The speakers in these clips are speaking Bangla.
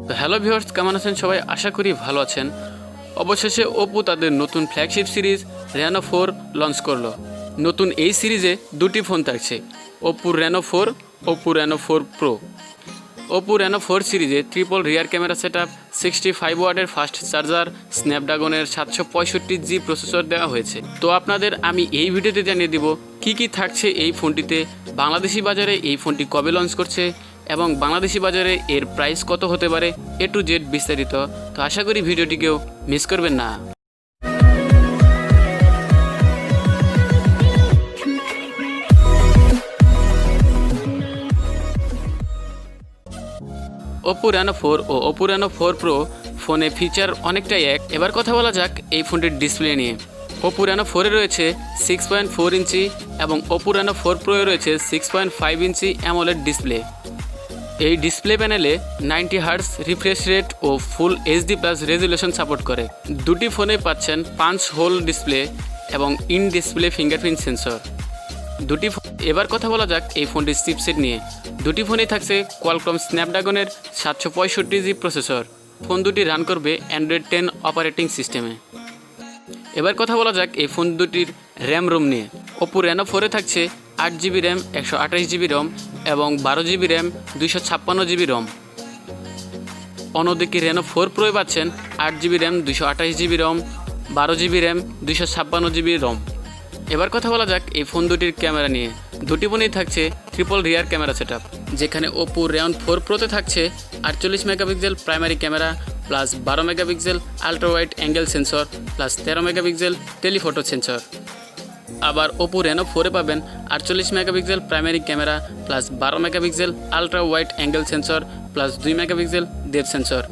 তো হ্যালো ভিউয়ার্স, কেমন আছেন সবাই? আশা করি ভালো আছেন। অবশেষে ওপো তাদের নতুন ফ্ল্যাগশিপ সিরিজ রেনো 4 লঞ্চ করলো। নতুন এই সিরিজে দুটি ফোন থাকছে, Oppo Reno 4, Oppo Reno 4 pro. Oppo Reno 4 সিরিজে ট্রিপল রিয়ার ক্যামেরা সেটআপ, 65 ওয়াটের ফাস্ট চার্জার, স্ন্যাপড্রাগনের 765G প্রসেসর দেওয়া হয়েছে। তো আপনাদের আমি এই ভিডিওতে জানিয়ে দিব কি কি থাকছে এই ফোনটিতে, বাংলাদেশি বাজারে এই ফোনটি কবে লঞ্চ করছে এবং বাংলাদেশি বাজারে এর প্রাইস কত হতে পারে, A to Z বিস্তারিত। তো আশা করি ভিডিওটিকেও মিস করবেন না। ওপো রেনো 4 ও ওপো রেনো 4 প্রো ফোনে ফিচার অনেকটাই এক। এবার কথা বলা যাক এই ফোনটির ডিসপ্লে নিয়ে। ওপো রেনো 4-এ রয়েছে 6.4 ইঞ্চি এবং ওপো রেনো 4 প্রোয়ে রয়েছে 6.5 ইঞ্চি অ্যামোলেড ডিসপ্লে। এই ডিসপ্লে প্যানেলে 90 হার্টজ রিফ্রেশ রেট ও ফুল HD+ রেজুলেশন সাপোর্ট করে। দুটি ফোনে পাচ্ছেন পাঞ্চ হোল ডিসপ্লে এবং ইন ডিসপ্লে ফিঙ্গারপ্রিন্ট সেন্সর। এবার কথা বলা যাক এই ফোনটির চিপসেট নিয়ে। দুটি ফোনেই থাকছে কোয়ালকম স্ন্যাপড্রাগনের 765G প্রসেসর। ফোন দুটি রান করবে অ্যান্ড্রয়েড 10 অপারেটিং সিস্টেমে। এবার কথা বলা যাক এই ফোন দুটির র্যাম রোম নিয়ে। ওপো রেনো 4-এ থাকছে 8GB র্যাম, 128GB রম এবং 12GB র্যাম, 256GB রম। অন্যদিকে রেনো 4 প্রোয়ে পাচ্ছেন 8GB র্যাম, 228GB রম, 12GB র্যাম, 256GB রম। এবার কথা বলা যাক এই ফোন দুটির ক্যামেরা নিয়ে। দুটি ফোনেই থাকছে ট্রিপল রিয়ার ক্যামেরা সেটআপ, যেখানে ওপো রেনো 4 প্রোতে থাকছে 48 megapixel primary camera plus 12 megapixel ultra wide angle sensor plus 13 megapixel telephoto sensor. আবার ওপো রেনো 4-এ পাবেন 48 megapixel primary camera plus 12 megapixel ultra wide angle sensor plus 2 megapixel depth sensor.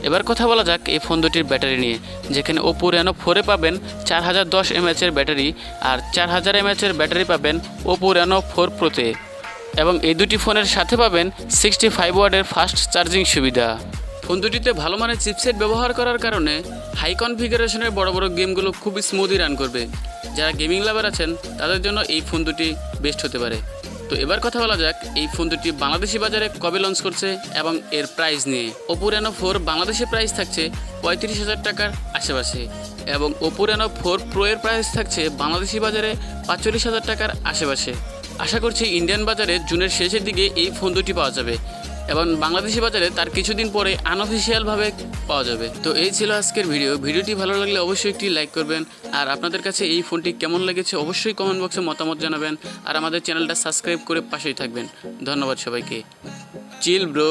এবার কথা বলা যাক এই ফোন দুটির ব্যাটারি নিয়ে, যেখানে ওপো রেনো 4-এ পাবেন 4010 mAh ব্যাটারি আর 4000 mAh ব্যাটারি পাবেন ওপো রেনো 4 প্রোতে। এবং এই দুটি ফোনের সাথে পাবেন 65 ওয়াটের ফাস্ট চার্জিং সুবিধা। ফোন দুটিতে ভালো মানের চিপসেট ব্যবহার করার কারণে হাই কনফিগারেশনের বড় বড় গেমগুলো খুব স্মুথলি রান করবে। যারা গেমিং লাভার আছেন তাদের জন্য এই ফোন দুটি বেস্ট হতে পারে। তো এবার কথা বলা যাক এই ফোন দুটি বাংলাদেশি বাজারে কবে লঞ্চ করছে এবং এর প্রাইস নিয়ে। ওপো রেনো 4 বাংলাদেশে প্রাইস থাকছে 35,000 টাকার আশেপাশে এবং ওপো রেনো 4 প্রো এর প্রাইস থাকছে বাংলাদেশি বাজারে 45,000 টাকার আশেপাশে। আশা করছি ইন্ডিয়ান বাজারে জুনের শেষের দিকে এই ফোন দুটি পাওয়া যাবে এবং বাংলাদেশি বাজারে তার কিছুদিন পরে আনঅফিসিয়ালভাবে পাওয়া যাবে। তো এই ছিল আজকের ভিডিওটি ভালো লাগলে অবশ্যই একটি লাইক করবেন আর আপনাদের কাছে এই ফোনটি কেমন লেগেছে অবশ্যই কমেন্ট বক্সে মতামত জানাবেন আর আমাদের চ্যানেলটা সাবস্ক্রাইব করে পাশেই থাকবেন। ধন্যবাদ সবাইকে। Chill bro.